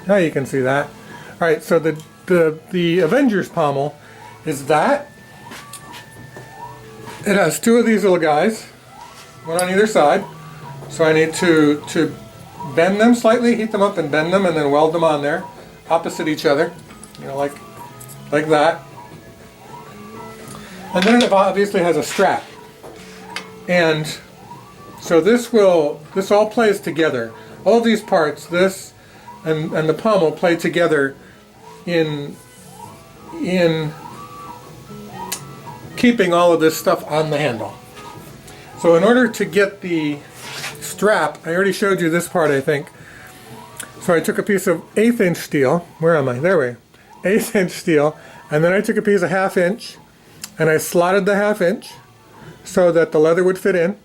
Now you can see that. All right, so the Avengers pommel is that. It has two of these little guys, one on either side. So I need to bend them slightly, heat them up and bend them, and then weld them on there, opposite each other, you know, like that. And then it obviously has a strap. And so this all plays together. All of these parts, this and the pommel, play together in keeping all of this stuff on the handle. So in order to get the strap, I already showed you this part, I think. So I took a piece of 1/8 inch steel. Where am I? There we go. 1/8 inch steel. And then I took a piece of 1/2 inch and I slotted the 1/2 inch so that the leather would fit in.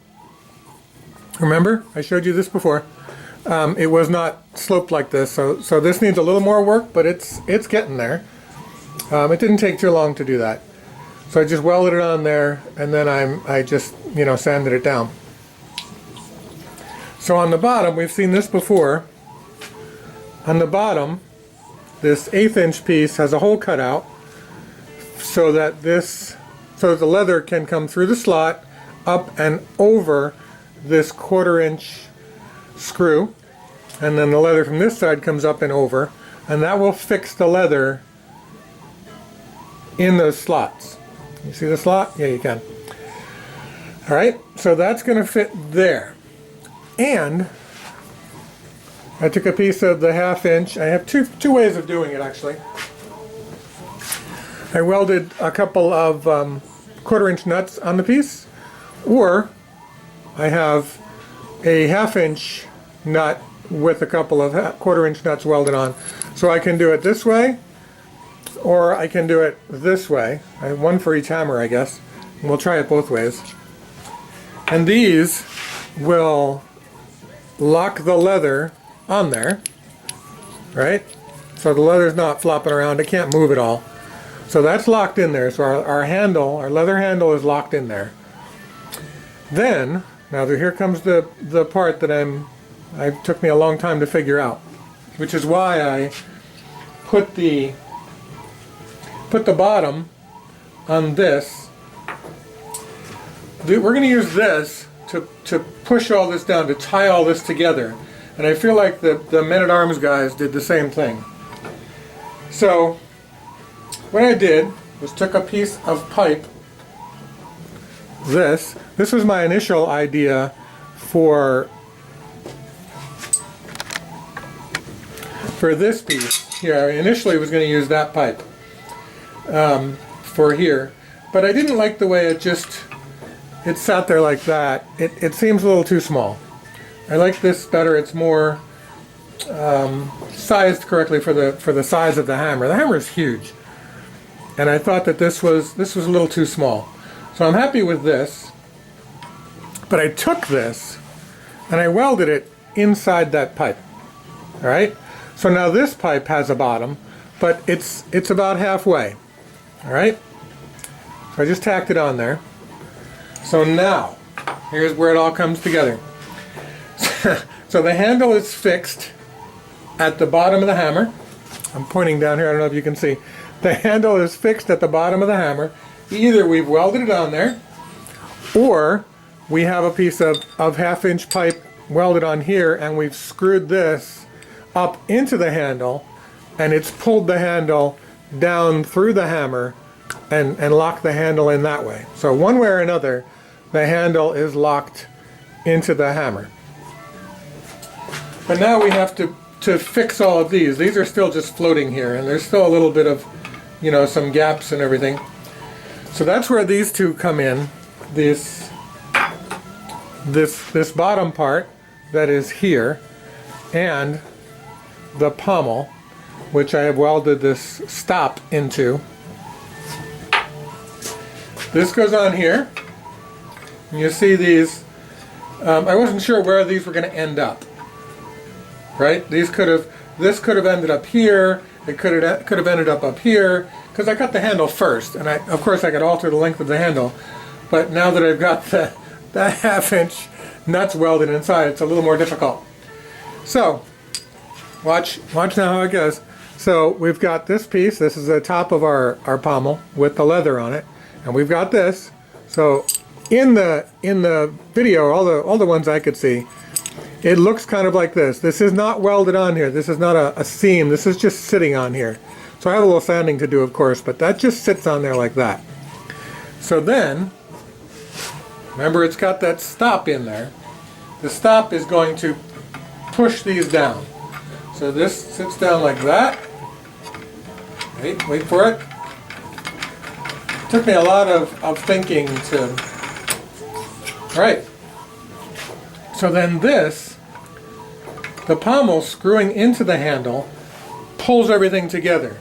Remember? I showed you this before. It was not sloped like this, so this needs a little more work, but it's getting there. It didn't take too long to do that. So I just welded it on there, and then I just, you know, sanded it down. So on the bottom, we've seen this before. On the bottom, this 1/8 inch piece has a hole cut out so that the leather can come through the slot up and over this 1/4 inch screw, and then the leather from this side comes up and over, and that will fix the leather in those slots. You see the slot? Yeah, you can. Alright, so that's going to fit there. And I took a piece of the 1/2 inch. I have two ways of doing it, actually. I welded a couple of 1/4 inch nuts on the piece, or I have a 1/2 inch nut with a couple of 1/4 inch nuts welded on. So I can do it this way, or I can do it this way. I have one for each hammer, I guess. And we'll try it both ways. And these will lock the leather on there, right? So the leather's not flopping around. It can't move at all. So that's locked in there. So our handle, our leather handle, is locked in there. Then, now here comes the part that it took me a long time to figure out, which is why I put the bottom on this. We're going to use this to push all this down, to tie all this together. And I feel like the Men-at-Arms guys did the same thing. So what I did was took a piece of pipe. This was my initial idea for this piece here. I initially was going to use that pipe for here, but I didn't like the way it sat there like that. It seems a little too small. I like this better. It's more sized correctly for the size of the hammer. The hammer is huge, and I thought that this was a little too small. So I'm happy with this, but I took this and I welded it inside that pipe. All right. So now this pipe has a bottom, but it's about halfway. All right. So I just tacked it on there. So now, here's where it all comes together. So the handle is fixed at the bottom of the hammer. I'm pointing down here, I don't know if you can see. The handle is fixed at the bottom of the hammer. Either we've welded it on there, or we have a piece of 1/2 inch pipe welded on here, and we've screwed this up into the handle, and it's pulled the handle down through the hammer and locked the handle in that way. So one way or another, the handle is locked into the hammer. But now we have to fix all of these. These are still just floating here, and there's still a little bit of, you know, some gaps and everything. So that's where these two come in. This bottom part that is here, and the pommel, which I have welded this stop into. This goes on here. And you see these. I wasn't sure where these were going to end up. Right? This could have ended up here. It could have ended up here, because I cut the handle first, and of course I could alter the length of the handle. But now that I've got that 1/2 inch nuts welded inside, it's a little more difficult. So Watch now how it goes. So we've got this piece. This is the top of our pommel with the leather on it, and we've got this. So in the video, all the ones I could see, it looks kind of like this. This is not welded on here. This is not a seam. This is just sitting on here. So I have a little sanding to do, of course, but that just sits on there like that. So then, remember it's got that stop in there. The stop is going to push these down. So this sits down like that. Wait for it. It took me a lot of thinking to... All right. So then this, the pommel screwing into the handle, pulls everything together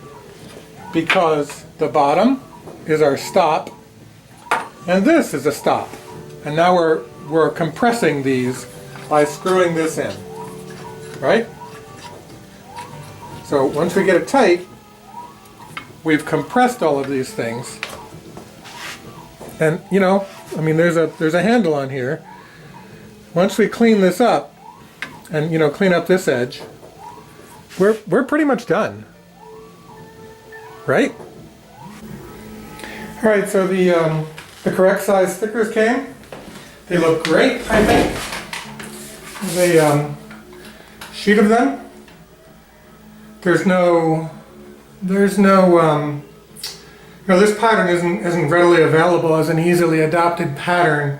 because the bottom is our stop and this is a stop. And now we're compressing these by screwing this in, right? So once we get it tight, we've compressed all of these things. And you know, I mean, there's a handle on here. Once we clean this up and, you know, clean up this edge, we're pretty much done, right? All right, so the correct size stickers came. They look great, I think. There's a sheet of them. There's no, you know, this pattern isn't readily available as an easily adopted pattern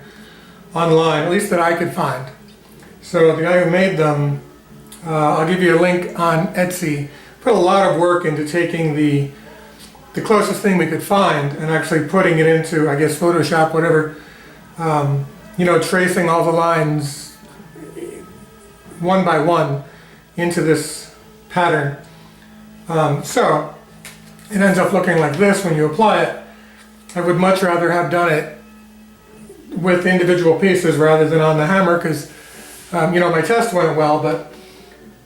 online, at least that I could find. So the guy who made them, I'll give you a link on Etsy, put a lot of work into taking the closest thing we could find and actually putting it into, I guess, Photoshop, whatever, you know, tracing all the lines one by one into this pattern. So it ends up looking like this when you apply it. I would much rather have done it with individual pieces rather than on the hammer because, you know, my test went well, but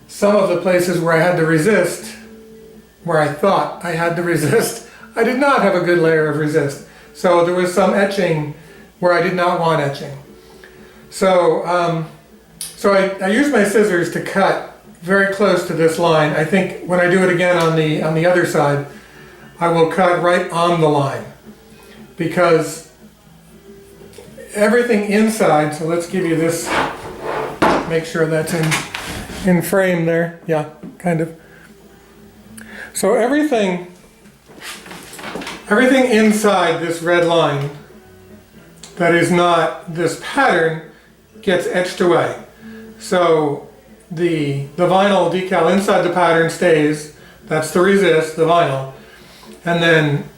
some of the places where I had to resist, where I thought I had to resist, I did not have a good layer of resist. So there was some etching where I did not want etching. So, I used my scissors to cut very close to this line. I think when I do it again on the other side, I will cut right on the line because everything inside, so let's give you this, make sure that's in frame there. Yeah, kind of. So everything inside this red line that is not this pattern gets etched away. So the vinyl decal inside the pattern stays, that's the resist, the vinyl, and then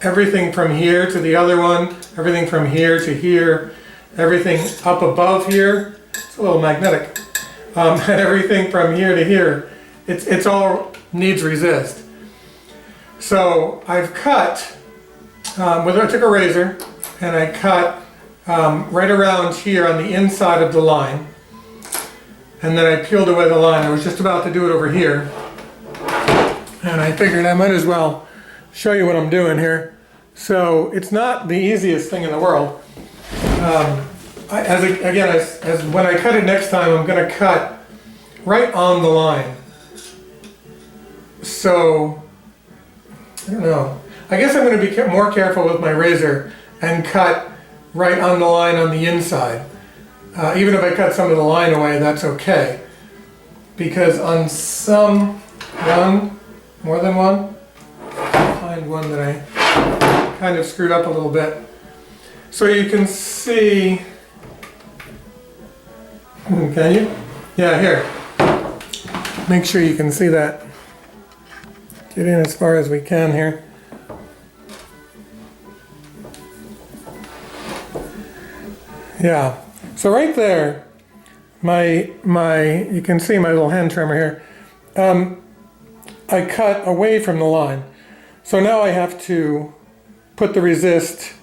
everything from here to the other one, everything from here to here, everything up above here, it's a little magnetic, and everything from here to here, it's all needs resist. So I've cut, I took a razor and I cut right around here on the inside of the line, and then I peeled away the line. I was just about to do it over here, and I figured I might as well show you what I'm doing here. So it's not the easiest thing in the world. As when I cut it next time, I'm going to cut right on the line. So, I don't know. I guess I'm going to be more careful with my razor and cut right on the line on the inside. Even if I cut some of the line away, that's okay. Because on more than one, I'll find one that I kind of screwed up a little bit. So you can see, can you? Yeah, here. Make sure you can see that. Get in as far as we can here. Yeah, so right there, you can see my little hand trimmer here. I cut away from the line. So now I have to put the resist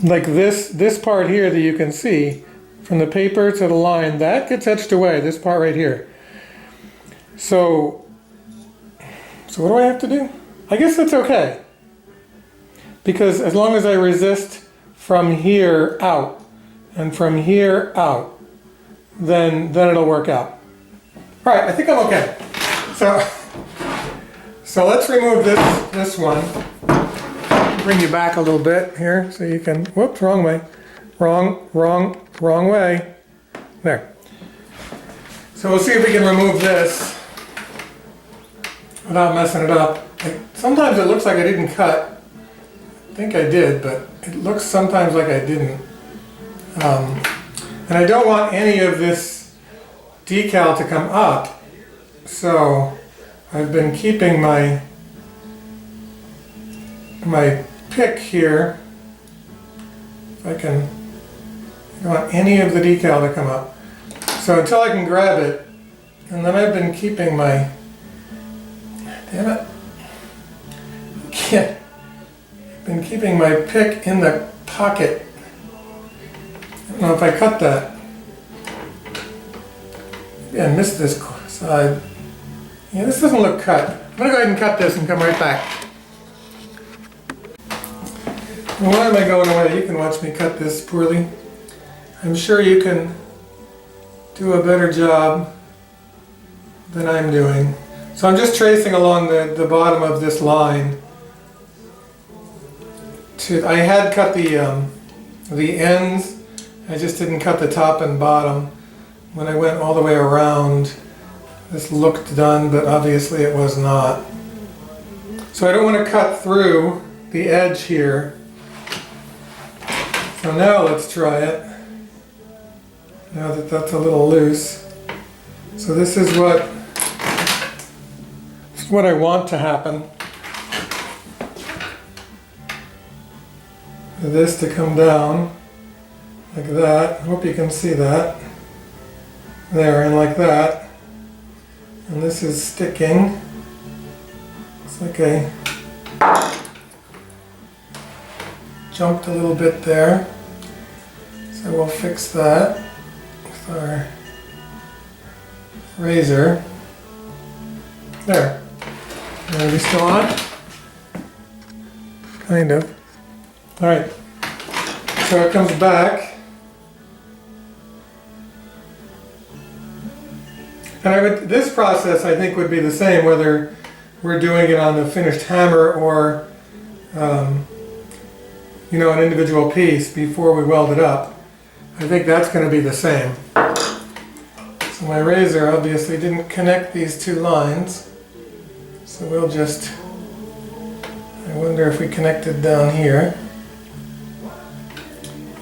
like this part here that you can see from the paper to the line, that gets etched away, this part right here. So what do I have to do? I guess that's okay. Because as long as I resist from here out and from here out, then it'll work out. All right, I think I'm okay. So let's remove this one. Bring you back a little bit here so you can, whoops, wrong way. Wrong way. There. So we'll see if we can remove this without messing it up. Sometimes it looks like I didn't cut. I think I did, but it looks sometimes like I didn't. And I don't want any of this decal to come up, so I've been keeping my pick here. If I don't want any of the decal to come up. So until I can grab it, and then I've been keeping my, damn it, been keeping my pick in the pocket. I don't know if I cut that. Maybe I missed this side. Yeah, this doesn't look cut. I'm gonna go ahead and cut this and come right back. And why am I going away? You can watch me cut this poorly. I'm sure you can do a better job than I'm doing. So I'm just tracing along the bottom of this line. I had cut the ends, I just didn't cut the top and bottom. When I went all the way around, this looked done, but obviously it was not. So I don't want to cut through the edge here. So now let's try it. Now that that's a little loose. So this is what I want to happen. For this to come down like that. I hope you can see that. There, and like that. And this is sticking. It's like I jumped a little bit there. So we'll fix that with our razor. There. Are we still on? Kind of. Alright. So it comes back. And this process I think would be the same whether we're doing it on the finished hammer or an individual piece before we weld it up. I think that's going to be the same. So my razor obviously didn't connect these two lines, so we'll just, I wonder if we connected down here.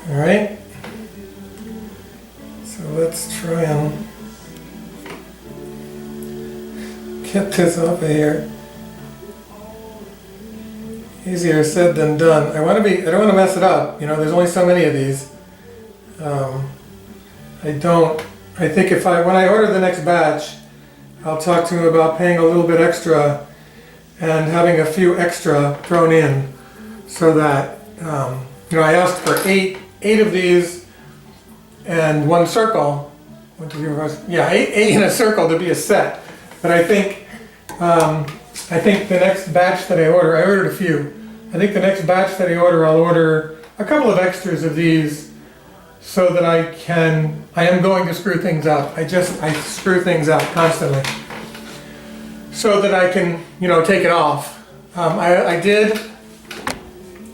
Alright, so let's try and get this off of here. Easier said than done. I don't want to mess it up. There's only so many of these. I think when I order the next batch, I'll talk to him about paying a little bit extra and having a few extra thrown in so that, I asked for eight of these and one circle. 1, 2, 3, 4, 5, yeah, eight in a circle to be a set. But I think the next batch that I ordered a few. I think the next batch that I'll order a couple of extras of these so that I am going to screw things up. I screw things up constantly. So that I can, take it off. I did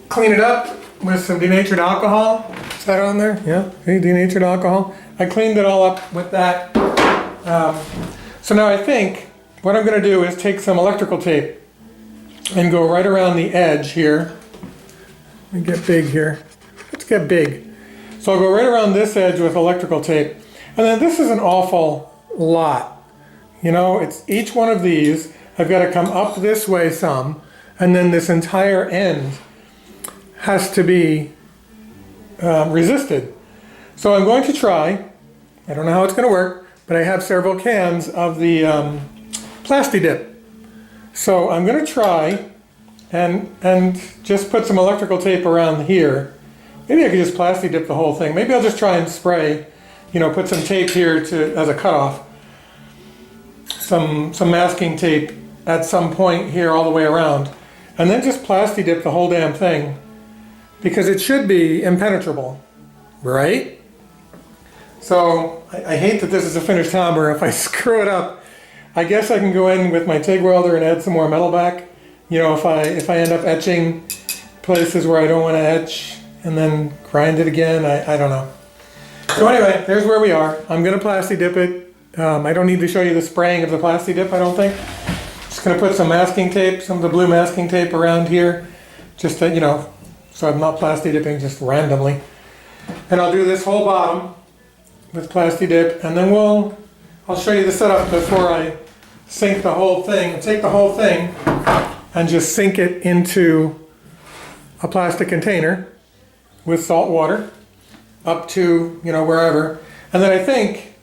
clean it up with some denatured alcohol. Is that on there? Yeah, denatured alcohol. I cleaned it all up with that. So now I think what I'm going to do is take some electrical tape and go right around the edge here. Let me get big here. Let's get big. So I'll go right around this edge with electrical tape. And then this is an awful lot. It's each one of these. I've got to come up this way some, and then this entire end has to be resisted. So I'm going to try. I don't know how it's going to work, but I have several cans of the Plasti-Dip. So I'm going to try and just put some electrical tape around here. Maybe I could just Plasti-Dip the whole thing. Maybe I'll just try and spray, put some tape here as a cutoff. Some masking tape at some point here all the way around. And then just Plasti-Dip the whole damn thing. Because it should be impenetrable, right? So I hate that this is a finished hammer. If I screw it up, I guess I can go in with my TIG welder and add some more metal back. You know, if I end up etching places where I don't want to etch and then grind it again, I don't know. So anyway, there's where we are. I'm going to plasti dip it. I don't need to show you the spraying of the plasti dip, I don't think. Just going to put some masking tape, some of the blue masking tape around here, just to, you know, so I'm not plasti dipping just randomly. And I'll do this whole bottom with plasti dip, and then I'll show you the setup before I sink the whole thing. Take the whole thing and just sink it into a plastic container with salt water up to, you know, wherever. And then I think,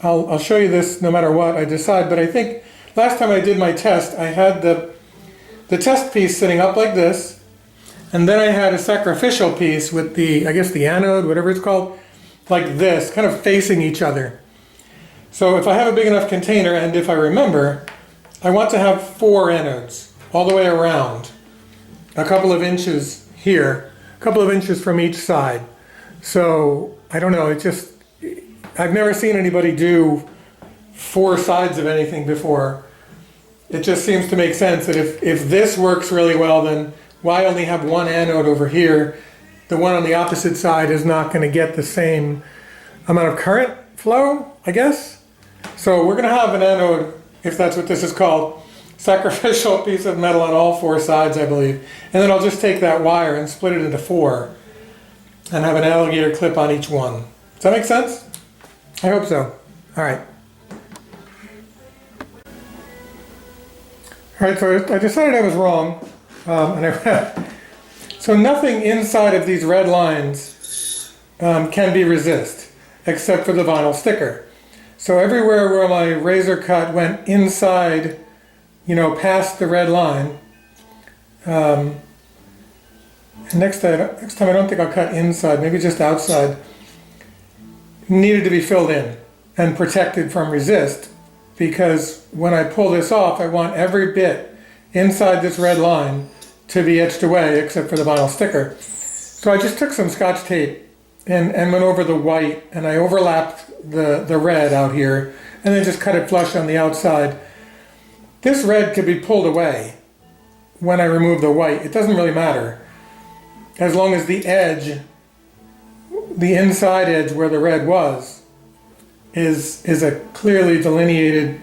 I'll show you this no matter what I decide, but I think last time I did my test, I had the test piece sitting up like this, and then I had a sacrificial piece with the, I guess the anode, whatever it's called, like this, kind of facing each other. So if I have a big enough container, and if I remember, I want to have 4 anodes all the way around, a couple of inches here, a couple of inches from each side. So I don't know, I've never seen anybody do 4 sides of anything before. It just seems to make sense that if this works really well, then why only have 1 anode over here? The one on the opposite side is not going to get the same amount of current flow, I guess. So we're going to have an anode, if that's what this is called, sacrificial piece of metal on all 4 sides, I believe. And then I'll just take that wire and split it into 4 and have an alligator clip on each one. Does that make sense? I hope so. All right. All right, so I decided I was wrong. So nothing inside of these red lines can be resist, except for the vinyl sticker. So everywhere where my razor cut went inside, you know, past the red line, and next time I don't think I'll cut inside, maybe just outside, needed to be filled in and protected from resist, because when I pull this off, I want every bit inside this red line to be etched away except for the vinyl sticker. So I just took some Scotch tape and went over the white, and I overlapped the red out here and then just cut it flush on the outside. This red could be pulled away when I remove the white. It doesn't really matter, as long as the edge, the inside edge where the red was, is a clearly delineated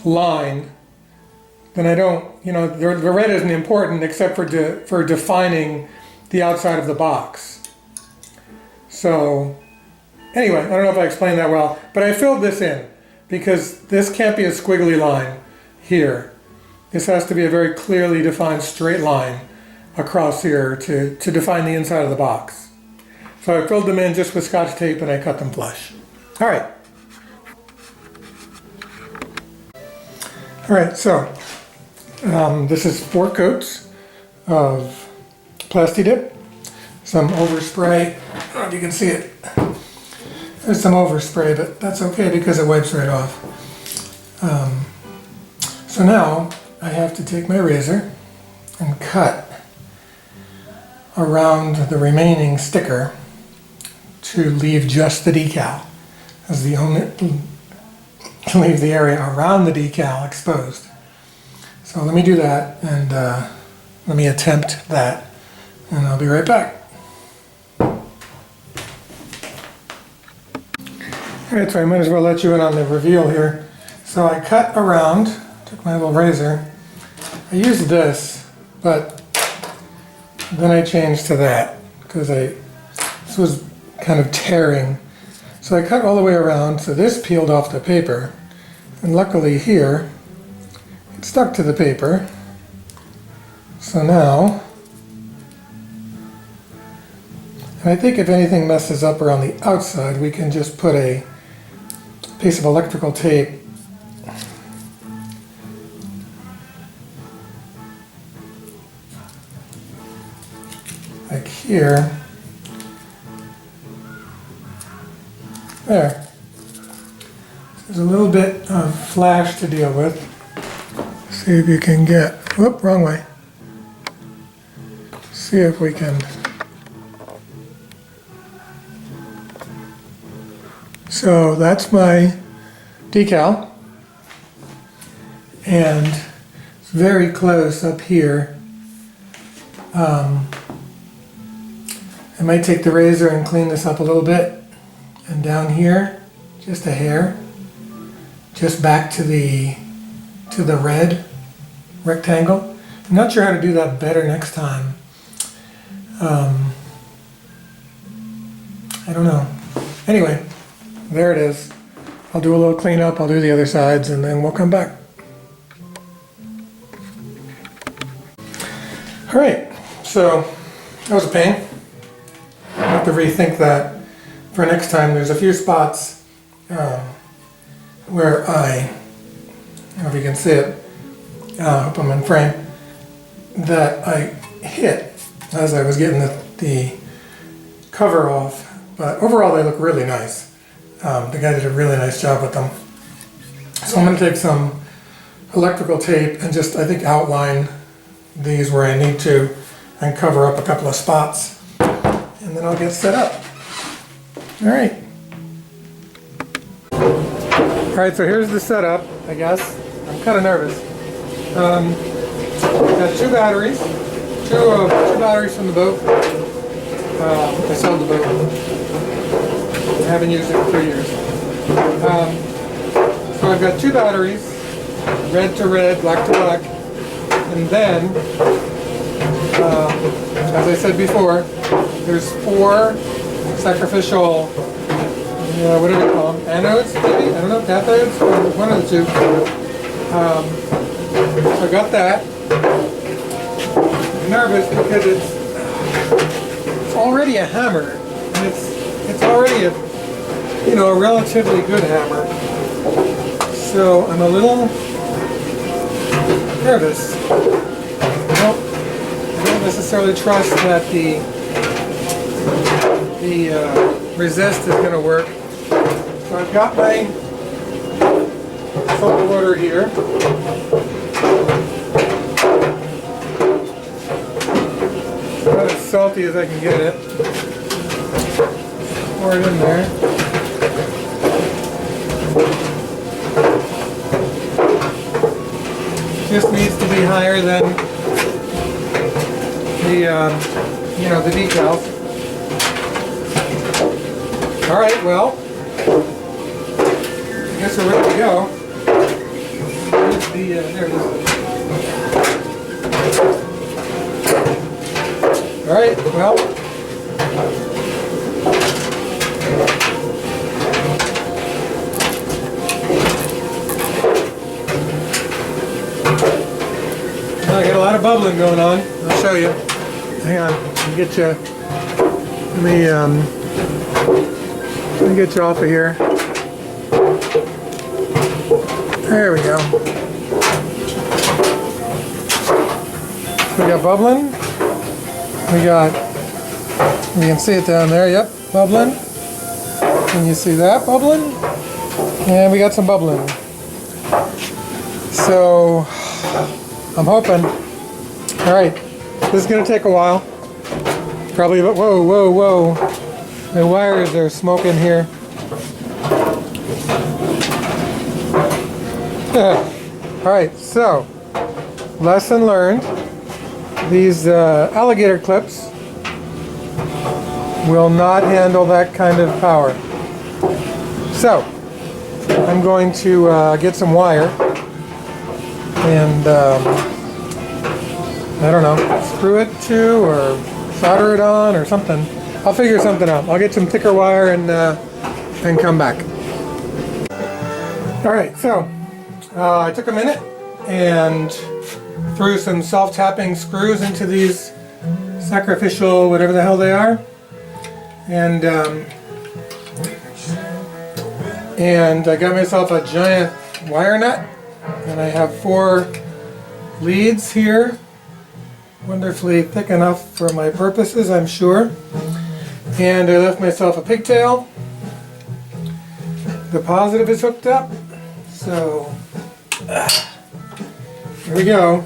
line. Then I don't, you know, the red isn't important except for defining the outside of the box. So anyway, I don't know if I explained that well, but I filled this in because this can't be a squiggly line here. This has to be a very clearly defined straight line across here to define the inside of the box. So I filled them in just with Scotch tape and I cut them flush. All right. All right, so this is 4 coats of plasti dip, some overspray. I don't know if you can see it. There's some overspray, but that's okay because it wipes right off. So now I have to take my razor and cut around the remaining sticker to leave just the decal as the only, to leave the area around the decal exposed. So let me do that, and let me attempt that, and I'll be right back. Alright, so I might as well let you in on the reveal here. So I cut around, took my little razor. I used this, but then I changed to that because this was kind of tearing. So I cut all the way around, so this peeled off the paper, and luckily here it stuck to the paper. So now, and I think if anything messes up around the outside, we can just put a piece of electrical tape like here. There. There's a little bit of flash to deal with. See if you can get, whoop, wrong way. See if we can. So that's my decal. and it's very close up here. I might take the razor and clean this up a little bit, and down here, just a hair, just back to the red rectangle. I'm not sure how to do that better next time. I don't know. Anyway, there it is. I'll do a little cleanup, I'll do the other sides, and then we'll come back. Alright, so that was a pain. I'll have to rethink that for next time. There's a few spots where I don't know if you can see it, I hope I'm in frame, that I hit as I was getting the cover off. But overall they look really nice. The guy did a really nice job with them. So I'm going to take some electrical tape and just, I think, outline these where I need to and cover up a couple of spots. And then I'll get set up. Alright. Alright, so here's the setup, I guess. I'm kind of nervous. Got two batteries. Two batteries from the boat. I sold the boat. I haven't used it for 3 years. So I've got two batteries, red to red, black to black, and then, as I said before, there's 4 sacrificial, what do they call them? Anodes, maybe? I don't know, cathodes? One of the two. So I got that. I'm nervous because it's already a hammer, and it's already a relatively good hammer. So I'm a little nervous. I don't necessarily trust that the resist is going to work. So I've got my salt water here. About as salty as I can get it. Pour it in there. Just needs to be higher than the decals. All right, well, I guess we're ready to go. There it is. All right, well. I got a lot of bubbling going on. I'll show you. Hang on. Let me get you. Let me get you off of here. There we go. We got bubbling. We got. You can see it down there. Yep, bubbling. Can you see that bubbling? And we got some bubbling. So. I'm hoping. Alright, this is going to take a while. Probably, but whoa. The wires are smoking here. Alright, so, lesson learned. These alligator clips will not handle that kind of power. So, I'm going to get some wire. And I don't know, screw it to or solder it on or something. I'll figure something out. I'll get some thicker wire and come back. All right, so I took a minute and threw some self-tapping screws into these sacrificial, whatever the hell they are, and I got myself a giant wire nut. And I have 4 leads here, wonderfully thick enough for my purposes, I'm sure. And I left myself a pigtail. The positive is hooked up, so here we go.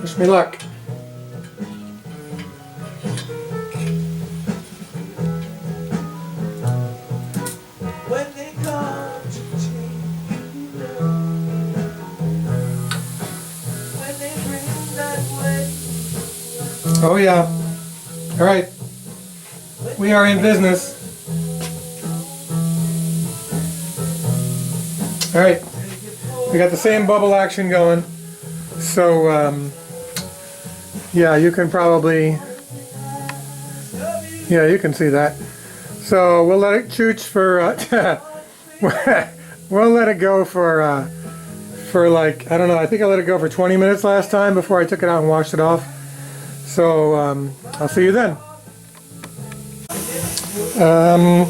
Wish me luck. Oh yeah. All right. We are in business. All right. We got the same bubble action going. So, yeah, you can probably, yeah, you can see that. So we'll let it chooch for, we'll let it go for like, I don't know, I think I let it go for 20 minutes last time before I took it out and washed it off. So I'll see you then. I'm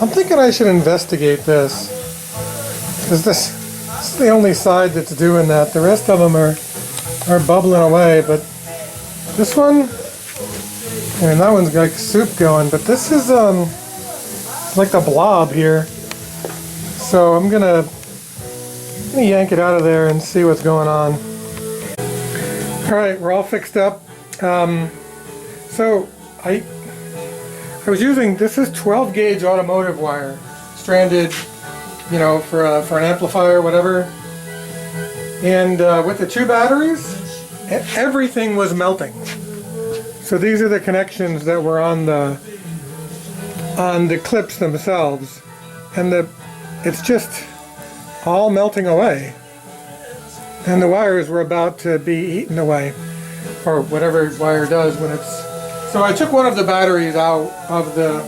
thinking I should investigate this, because this is the only side that's doing that. The rest of them are bubbling away, but this one, and that one's got soup going, but this is like the blob here. So I'm gonna yank it out of there and see what's going on. All right, we're all fixed up. So I was using, this is 12 gauge automotive wire, stranded, you know, for an amplifier, whatever. And with the two batteries, everything was melting. So these are the connections that were on the clips themselves, and it's just all melting away. And the wires were about to be eaten away, or whatever wire does when it's. So I took one of the batteries out of the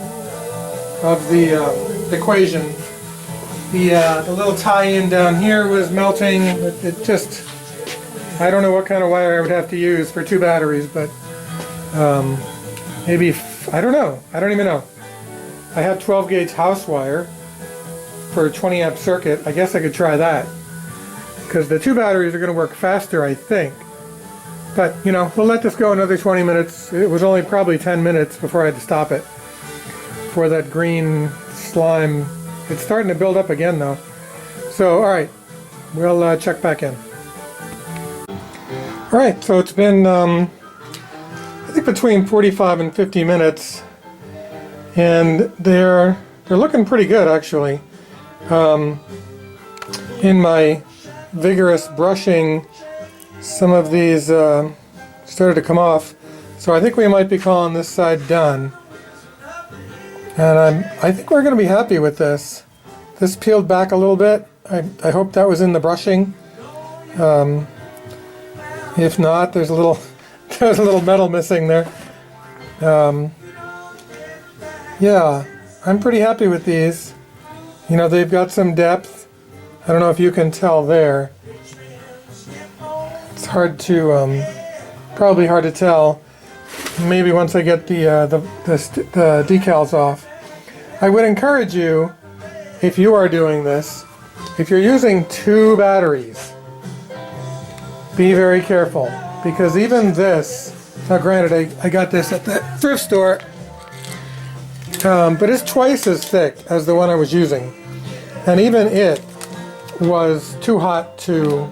equation. The little tie-in down here was melting. It just, I don't know what kind of wire I would have to use for two batteries, but maybe, I don't know. I don't even know. I have 12 gauge house wire for a 20 amp circuit. I guess I could try that, because the two batteries are going to work faster, I think. But, you know, we'll let this go another 20 minutes. It was only probably 10 minutes before I had to stop it for that green slime. It's starting to build up again, though. So, all right, we'll check back in. All right, so it's been, I think, between 45 and 50 minutes, and they're looking pretty good, actually. In my vigorous brushing, some of these started to come off, so I think we might be calling this side done. And I think we're going to be happy with this. This peeled back a little bit. I hope that was in the brushing. If not, there's a little metal missing there. Yeah, I'm pretty happy with these. You know, they've got some depth. I don't know if you can tell there. It's hard to, probably hard to tell. Maybe once I get the decals off. I would encourage you, if you are doing this, if you're using two batteries, be very careful, because even this, now granted I got this at the thrift store, but it's twice as thick as the one I was using, and even it was too hot to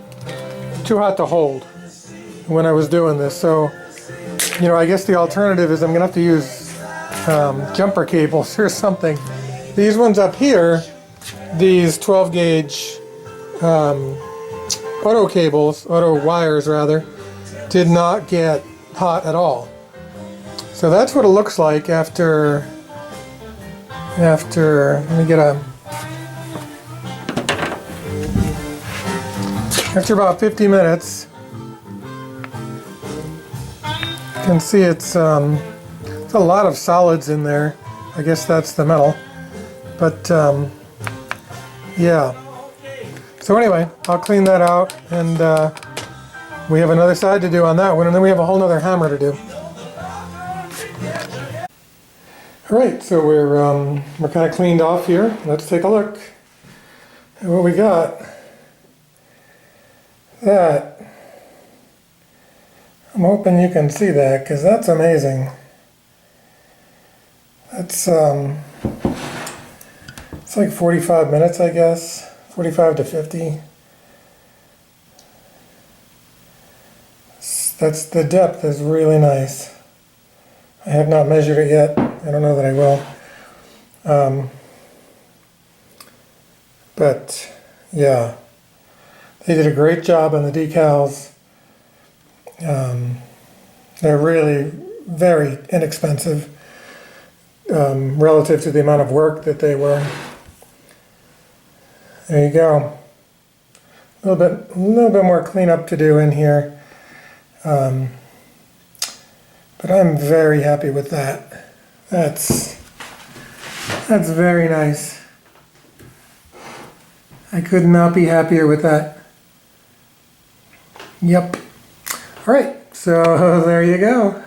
hold when I was doing this. So, you know, I guess the alternative is I'm gonna have to use jumper cables or something. These ones up here, these 12 gauge auto wires rather, did not get hot at all. So that's what it looks like after let me get after about 50 minutes. You can see it's a lot of solids in there. I guess that's the metal. But yeah. So anyway, I'll clean that out, and we have another side to do on that one, and then we have a whole other hammer to do. All right, so we're kind of cleaned off here. Let's take a look at what we got. That, I'm hoping you can see that, because that's amazing. That's it's like 45 minutes, I guess, 45 to 50. That's, the depth is really nice. I have not measured it yet. I don't know that I will. But yeah, they did a great job on the decals. They're really, very inexpensive relative to the amount of work that they were. There you go. A little bit more cleanup to do in here, but I'm very happy with that. That's very nice. I could not be happier with that. Yep. All right, so there you go.